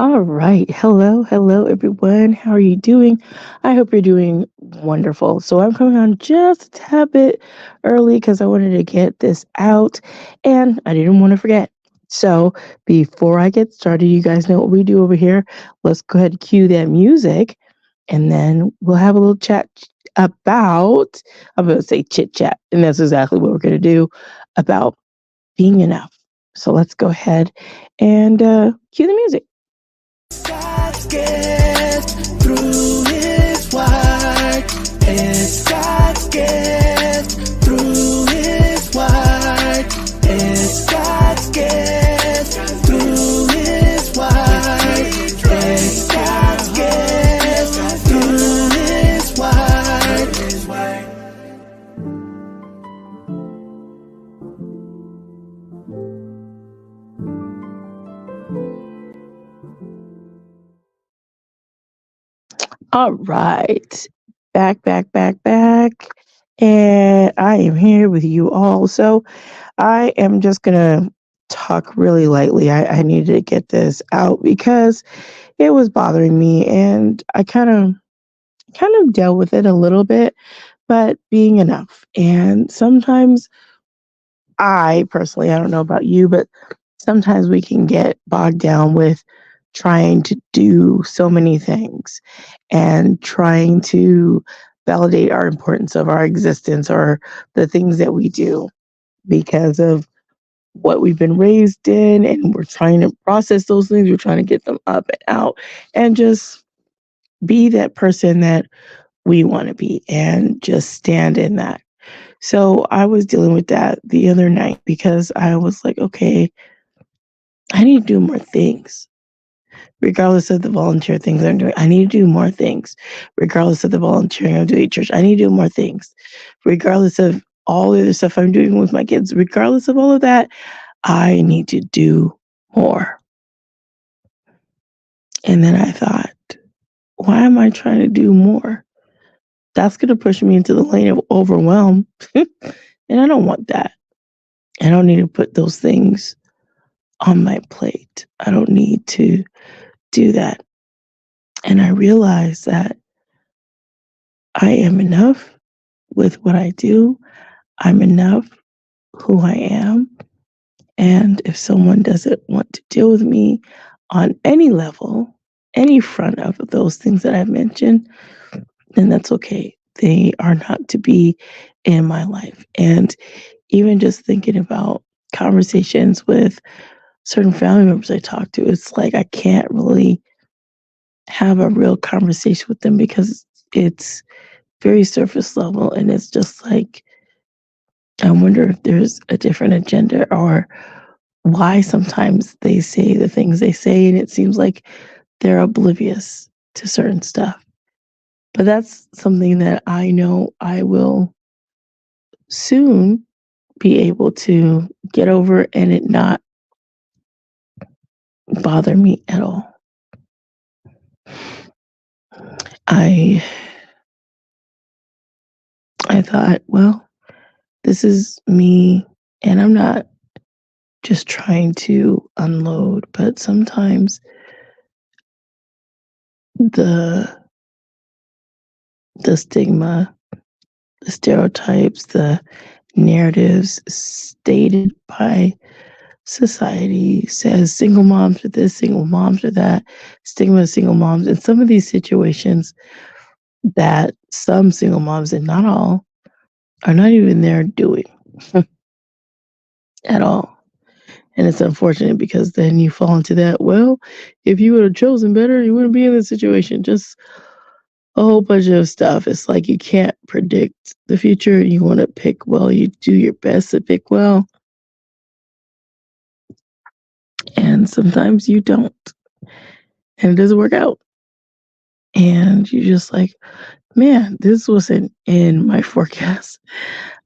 All right. Hello, hello, everyone. How are you doing? I hope you're doing wonderful. So, I'm coming on just a tad bit early because I wanted to get this out and I didn't want to forget. So, before I get started, you guys know what we do over here. Let's go ahead and cue that music and then we'll have a little chat about, I'm going to say chit chat, and that's exactly what we're going to do about being enough. So, let's go ahead and cue the music. God's gift through His word. It's God's gift through His word. It's God's gift through His word. It's God's gift through His word. All right. Back. And I am here with you all. So I am just going to talk really lightly. I needed to get this out because it was bothering me and I kind of dealt with it a little bit, but being enough. And sometimes I personally, I don't know about you, but sometimes we can get bogged down with trying to do so many things and trying to validate our importance of our existence or the things that we do because of what we've been raised in, and we're trying to process those things, we're trying to get them up and out and just be that person that we want to be and just stand in that. So I was dealing with that the other night because I was like, okay, I need to do more things. Regardless of the volunteer things I'm doing, I need to do more things. Regardless of the volunteering I'm doing at church, I need to do more things. Regardless of all the other stuff I'm doing with my kids, regardless of all of that, I need to do more. And then I thought, why am I trying to do more? That's going to push me into the lane of overwhelm. And I don't want that. I don't need to put those things on my plate. I don't need to do that. And I realized that I am enough with what I do. I'm enough who I am. And if someone doesn't want to deal with me on any level, any front of those things that I've mentioned, then that's okay. They are not to be in my life. And even just thinking about conversations with certain family members I talk to, it's like I can't really have a real conversation with them because it's very surface level and it's just like I wonder if there's a different agenda or why sometimes they say the things they say and it seems like they're oblivious to certain stuff. But that's something that I know I will soon be able to get over and it not bother me at all. I I thought, well, this is me and I'm not just trying to unload, but sometimes the the stigma, the stereotypes, the narratives stated by society says single moms are this, single moms are that, stigma of single moms. And some of these situations that some single moms, and not all, are not even there doing at all. And it's unfortunate because then you fall into that, well, if you would have chosen better, you wouldn't be in this situation. Just a whole bunch of stuff. It's like you can't predict the future. You want to pick well, you do your best to pick well. And sometimes you don't. And it doesn't work out. And you're just like, man, this wasn't in my forecast.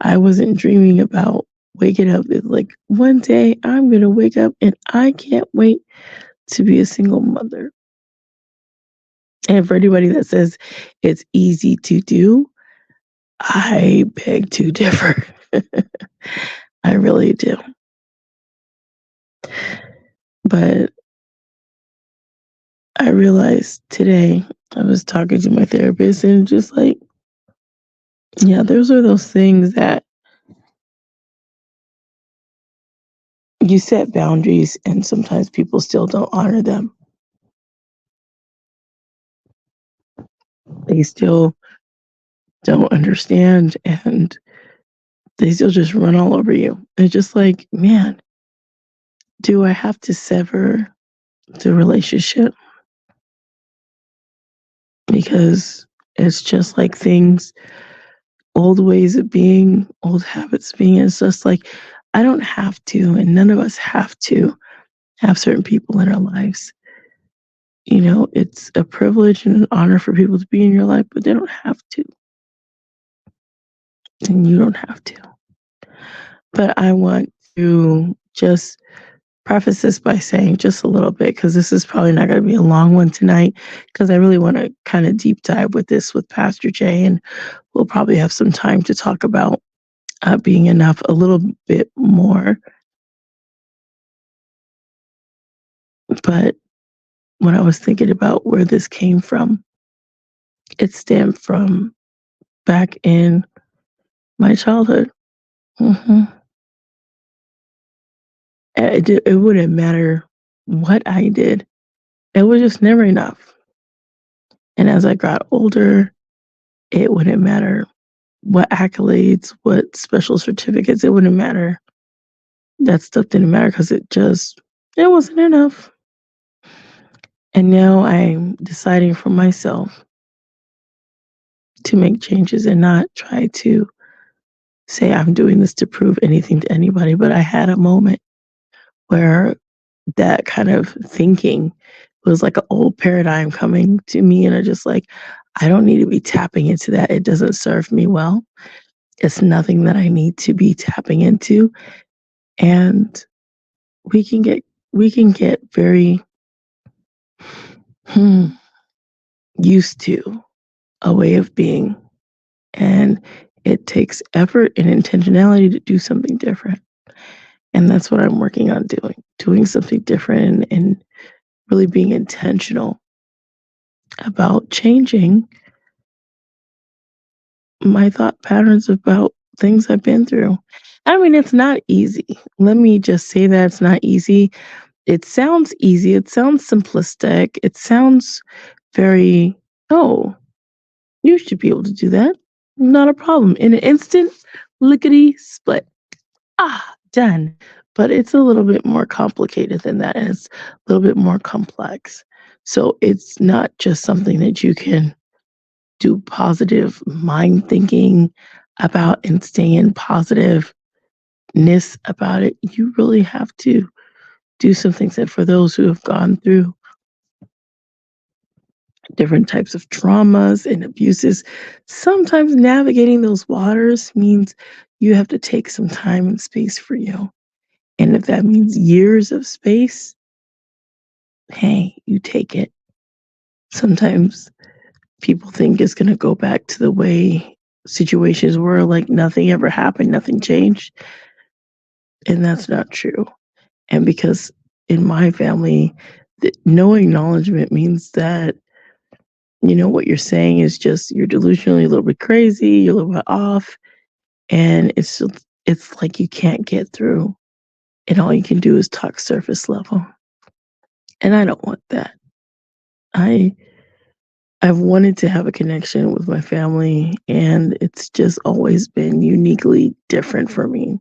I wasn't dreaming about waking up. It's like one day I'm going to wake up and I can't wait to be a single mother. And for anybody that says it's easy to do, I beg to differ. I really do. But I realized today I was talking to my therapist and just like, yeah, those are those things that you set boundaries and sometimes people still don't honor them. They still don't understand and they still just run all over you. It's just like, man, do I have to sever the relationship? Because it's just like things, old ways of being, old habits being. It's just like, I don't have to, and none of us have to have certain people in our lives. You know, it's a privilege and an honor for people to be in your life, but they don't have to, and you don't have to. But I want to just preface this by saying just a little bit, because this is probably not going to be a long one tonight, because I really want to kind of deep dive with this with Pastor Jay, and we'll probably have some time to talk about being enough a little bit more. But when I was thinking about where this came from, it stemmed from back in my childhood. hmm it wouldn't matter what I did. It was just never enough. And as I got older, it wouldn't matter what accolades, what special certificates, it wouldn't matter. That stuff didn't matter because it wasn't enough. And now I'm deciding for myself to make changes and not try to say I'm doing this to prove anything to anybody. But I had a moment where that kind of thinking was like an old paradigm coming to me. And I just like, I don't need to be tapping into that. It doesn't serve me well. It's nothing that I need to be tapping into. And we can get we can get very hmm, used to a way of being. And it takes effort and intentionality to do something different. And that's what I'm working on doing something different and really being intentional about changing my thought patterns about things I've been through. I mean, it's not easy. Let me just say that it's not easy. It sounds easy. It sounds simplistic. It sounds very, oh, you should be able to do that. Not a problem. In an instant, lickety split. Ah, done. But it's a little bit more complicated than that. And it's a little bit more complex. So it's not just something that you can do positive mind thinking about and stay in positiveness about it. You really have to do some things that for those who have gone through different types of traumas and abuses, sometimes navigating those waters means you have to take some time and space for you. And if that means years of space, hey, you take it. Sometimes people think it's going to go back to the way situations were, like nothing ever happened, nothing changed. And that's not true. And because in my family, no acknowledgement means that, you know, what you're saying is just you're delusionally a little bit crazy, you're a little bit off, and it's like you can't get through, and all you can do is talk surface level. And I don't want that. I I've wanted to have a connection with my family, and it's just always been uniquely different for me.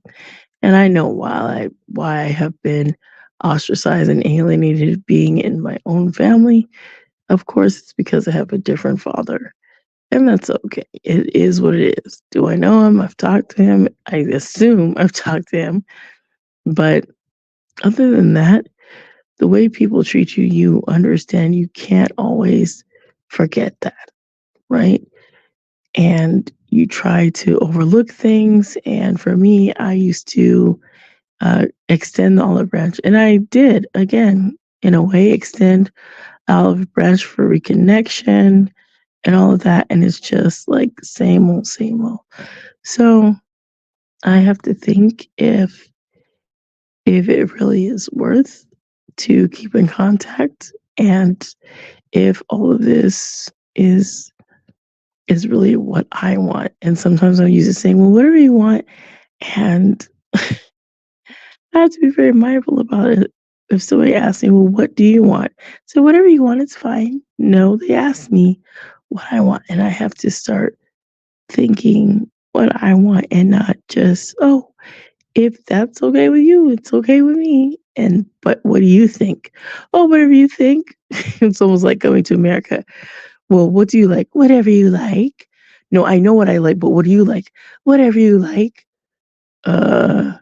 And I know why I have been ostracized and alienated being in my own family. Of course, it's because I have a different father, and that's okay. It is what it is. Do I know him? I've talked to him. I assume I've talked to him. But other than that, the way people treat you, you understand you can't always forget that, right? And you try to overlook things. And for me, I used to extend the olive branch. And I did, again, in a way, extend olive branch for reconnection and all of that. And it's just like same old, same old. So I have to think if it really is worth to keep in contact And if all of this is really what I want, and sometimes I'm used to saying, well, whatever you want, and I have to be very mindful about it. If somebody asks me, well, what do you want? So whatever you want, it's fine. No, they ask me what I want, and I have to start thinking what I want and not just, oh, if that's okay with you, it's okay with me. And but what do you think? Oh, whatever you think. It's almost like coming to America. Well, what do you like? Whatever you like. No, I know what I like, but what do you like? Whatever you like. Uh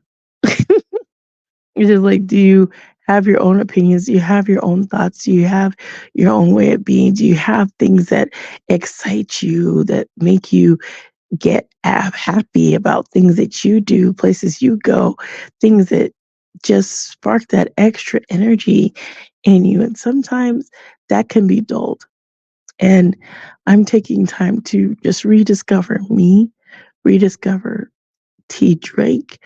It's just like, do you have your own opinions? Do you have your own thoughts? Do you have your own way of being? Do you have things that excite you, that make you get happy about things that you do, places you go, things that just spark that extra energy in you? And sometimes that can be dulled. And I'm taking time to just rediscover me, rediscover T. Drake,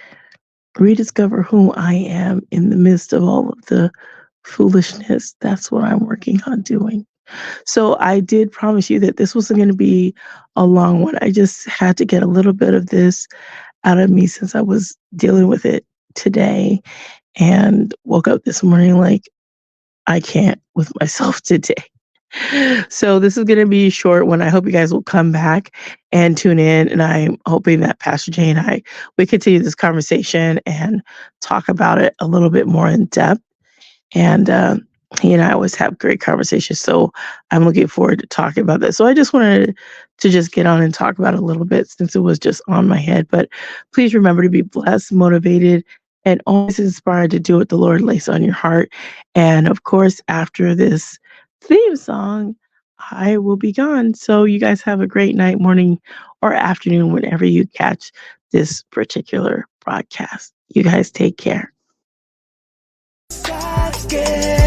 rediscover who I am in the midst of all of the foolishness. That's what I'm working on doing. So I did promise you that this wasn't going to be a long one. I just had to get a little bit of this out of me since I was dealing with it today and woke up this morning like I can't with myself today. So this is going to be a short one. I hope you guys will come back and tune in. And I'm hoping that Pastor Jay and we continue this conversation and talk about it a little bit more in depth. And he and I always have great conversations. So I'm looking forward to talking about that. So I just wanted to just get on and talk about it a little bit since it was just on my head. But please remember to be blessed, motivated, and always inspired to do what the Lord lays on your heart. And of course, after this theme song, I will be gone. So you guys have a great night, morning, or afternoon whenever you catch this particular broadcast. You guys take care. God's gift